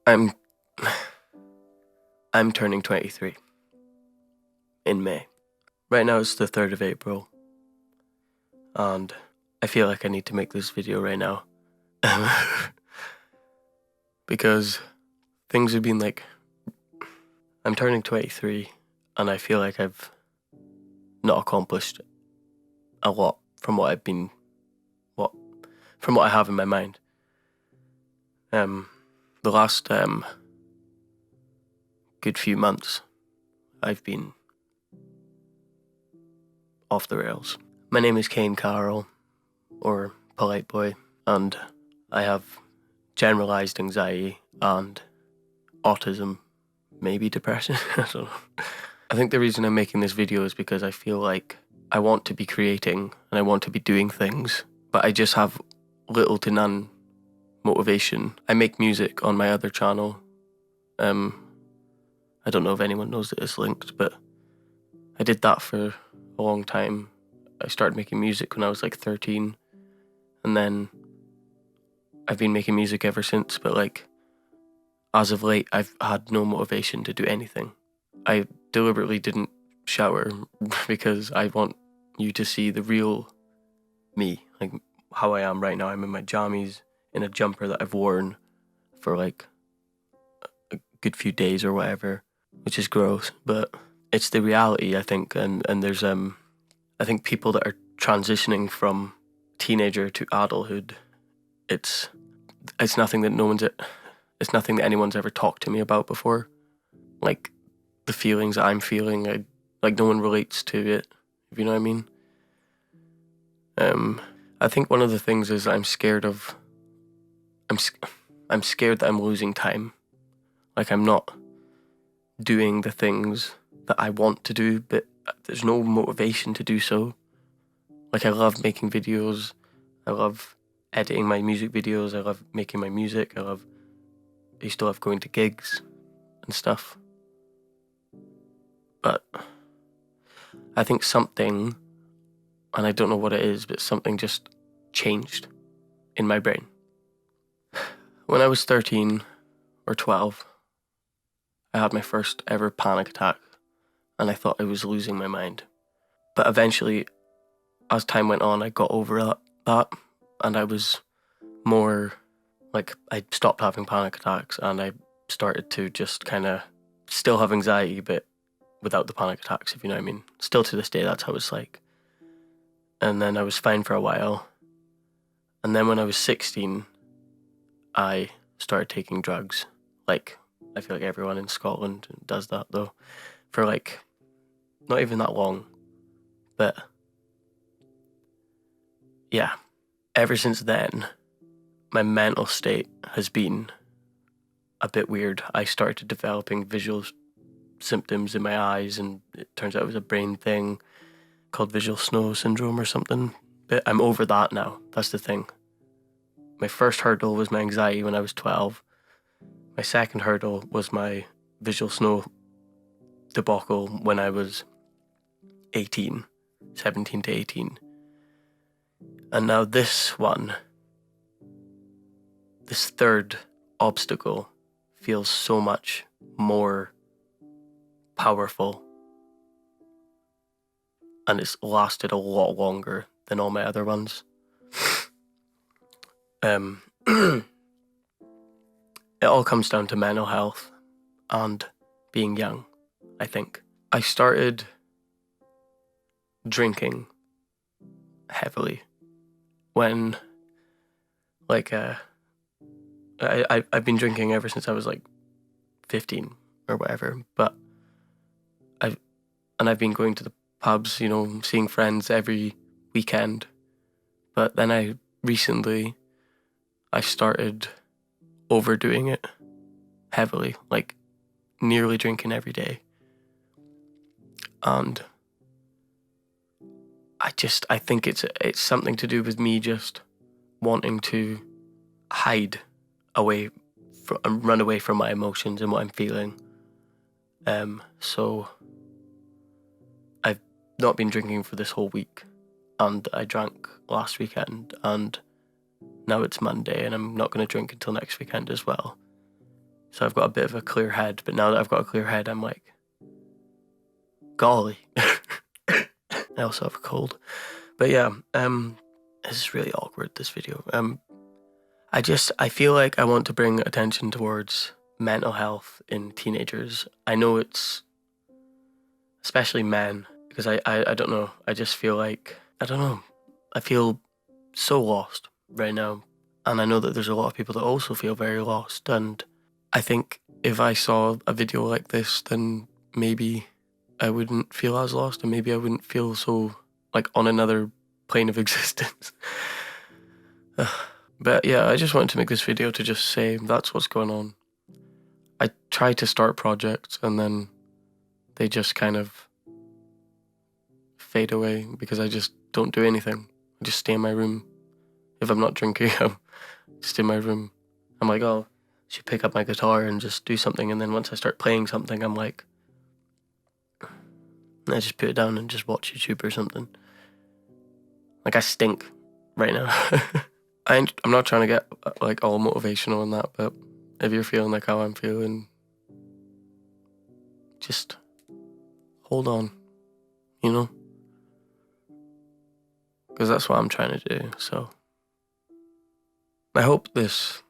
I'm I'm turning 23 in May. Right now it's the 3rd of April, and I feel like I need to make this video right now. Because things have been like, I'm turning 23 and I feel like I've not accomplished a lot from what I have in my mind. The last good few months I've been off the rails. My name is Kane Carroll, or Polite Boy, and I have generalized anxiety and autism, maybe depression. I don't know. I think the reason I'm making this video is because I feel like I want to be creating and I want to be doing things, but I just have little to none motivation. I make music on my other channel. I don't know if anyone knows that it's linked, but I did that for a long time. I started making music when I was like 13, and then I've been making music ever since, but like, as of late, I've had no motivation to do anything. I deliberately didn't shower because I want you to see the real me, like how I am right now. I'm in my jammies, in a jumper that I've worn for like a good few days or whatever, which is gross, but it's the reality, I think. And there's I think people that are transitioning from teenager to adulthood, it's nothing that it's nothing that anyone's ever talked to me about before. Like, the feelings I'm feeling, like no one relates to it, if you know what I mean. I think one of the things is I'm scared that I'm losing time. Like, I'm not doing the things that I want to do, but there's no motivation to do so. Like, I love making videos, I love editing my music videos, I love making my music, I used to love going to gigs and stuff. But I think something, and I don't know what it is, but something just changed in my brain. When I was 13 or 12, I had my first ever panic attack, and I thought I was losing my mind. But eventually, as time went on, I got over that, and I was more like, I stopped having panic attacks, and I started to just kind of still have anxiety, but without the panic attacks, if you know what I mean. Still to this day, that's how it's like. And then I was fine for a while. And then when I was 16, I started taking drugs. Like, I feel like everyone in Scotland does that, though, for like, not even that long. But yeah, ever since then, my mental state has been a bit weird. I started developing visual symptoms in my eyes, and it turns out it was a brain thing called visual snow syndrome or something. But I'm over that now. That's the thing. My first hurdle was my anxiety when I was 12. My second hurdle was my visual snow debacle when I was 18, 17 to 18. And now this third obstacle feels so much more powerful, and it's lasted a lot longer than all my other ones. It all comes down to mental health and being young, I think. I started drinking heavily when, like, I've been drinking ever since I was like 15 or whatever, but I've been going to the pubs, you know, seeing friends every weekend. But then I started overdoing it heavily, like nearly drinking every day. And I think it's something to do with me just wanting to hide away and run away from my emotions and what I'm feeling. So I've not been drinking for this whole week, and I drank last weekend, and now it's Monday and I'm not going to drink until next weekend as well. So I've got a bit of a clear head, but now that I've got a clear head, I'm like, golly. I also have a cold. But yeah, this is really awkward, this video. I feel like I want to bring attention towards mental health in teenagers. I know it's especially men, because I don't know. I just feel like, I don't know. I feel so lost right now. And I know that there's a lot of people that also feel very lost. And I think if I saw a video like this, then maybe I wouldn't feel as lost, and maybe I wouldn't feel so like on another plane of existence. But yeah, I just wanted to make this video to just say that's what's going on. I try to start projects and then they just kind of fade away because I just don't do anything. I just stay in my room. If I'm not drinking, I'm just in my room. I'm like, oh, I should pick up my guitar and just do something. And then once I start playing something, I'm like, I just put it down and just watch YouTube or something. Like, I stink right now. I'm not trying to get like all motivational and that, but if you're feeling like how I'm feeling, just hold on, you know? Because that's what I'm trying to do. So I hope this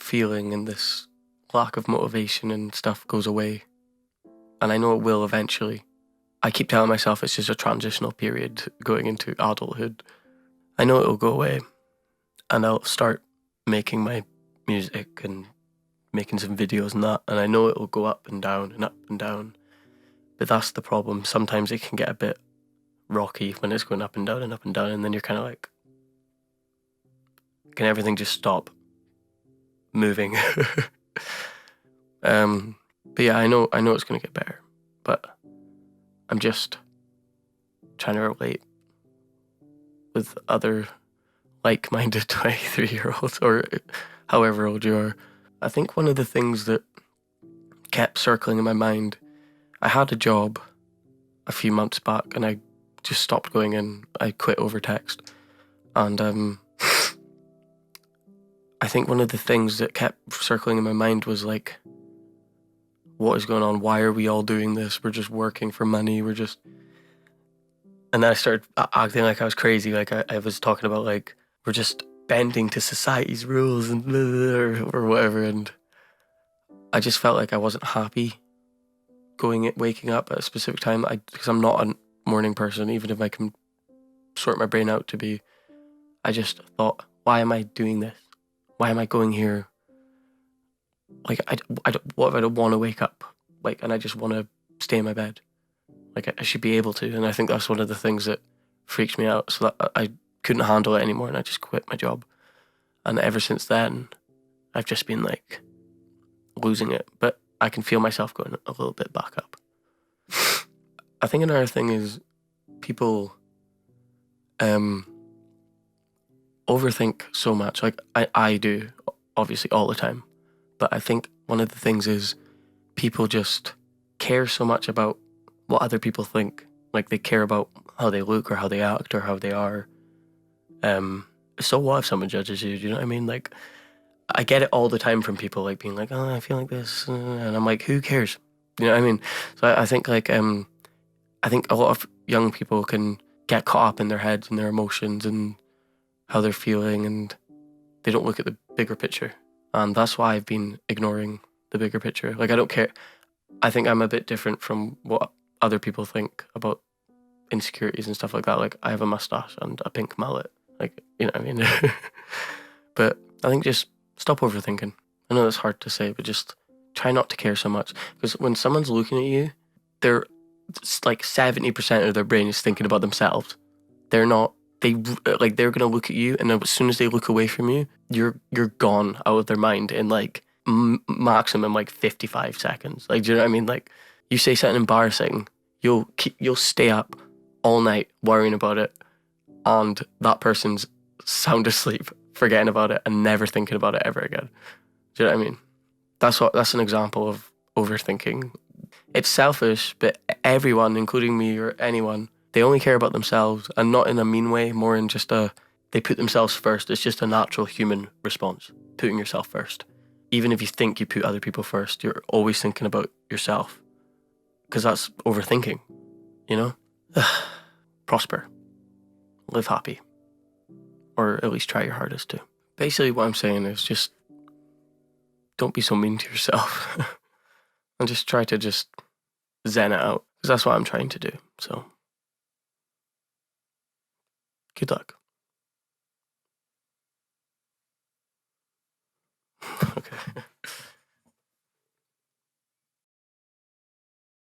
feeling and this lack of motivation and stuff goes away. And I know it will eventually. I keep telling myself it's just a transitional period going into adulthood. I know it'll go away. And I'll start making my music and making some videos and that. And I know it'll go up and down and up and down. But that's the problem. Sometimes it can get a bit rocky when it's going up and down and up and down. And then you're kind of like, can everything just stop moving? But yeah, I know it's going to get better. But I'm just trying to relate with other like-minded 23-year-olds or however old you are. I think one of the things that kept circling in my mind, I had a job a few months back and I just stopped going in. I quit over text. And I think one of the things that kept circling in my mind was like, what is going on? Why are we all doing this? We're just working for money. And then I started acting like I was crazy. Like I was talking about like, we're just bending to society's rules and blah, blah, blah, or whatever. And I just felt like I wasn't happy waking up at a specific time. Because I'm not a morning person, even if I can sort my brain out to be. I just thought, why am I doing this? Why am I going here? Like, what if I don't want to wake up? Like, and I just want to stay in my bed. Like, I should be able to. And I think that's one of the things that freaks me out. So that I couldn't handle it anymore and I just quit my job. And ever since then, I've just been like losing it. But I can feel myself going a little bit back up. I think another thing is people overthink so much. Like I do, obviously, all the time. But I think one of the things is people just care so much about what other people think. Like they care about how they look or how they act or how they are. So what if someone judges you? Do you know what I mean? Like, I get it all the time from people like being like, oh, I feel like this. And I'm like, who cares? You know what I mean? So I think like, I think a lot of young people can get caught up in their heads and their emotions and how they're feeling, and they don't look at the bigger picture. And that's why I've been ignoring the bigger picture. Like, I don't care. I think I'm a bit different from what other people think about insecurities and stuff like that. Like, I have a mustache and a pink mullet. Like, you know what I mean? But I think just stop overthinking. I know that's hard to say, but just try not to care so much. Because when someone's looking at you, they're like 70% of their brain is thinking about themselves. They're not, they're going to look at you, and as soon as they look away from you, you're gone out of their mind in like maximum like 55 seconds. Like, do you know what I mean? Like, you say something embarrassing, you'll stay up all night worrying about it, and that person's sound asleep, forgetting about it and never thinking about it ever again. Do you know what I mean? That's an example of overthinking. It's selfish, but everyone, including me or anyone, they only care about themselves, and not in a mean way, more in just they put themselves first. It's just a natural human response, putting yourself first. Even if you think you put other people first, you're always thinking about yourself, because that's overthinking, you know? Prosper. Live happy. Or at least try your hardest to. Basically what I'm saying is just don't be so mean to yourself. And just try to just zen it out. Because that's what I'm trying to do. So good luck.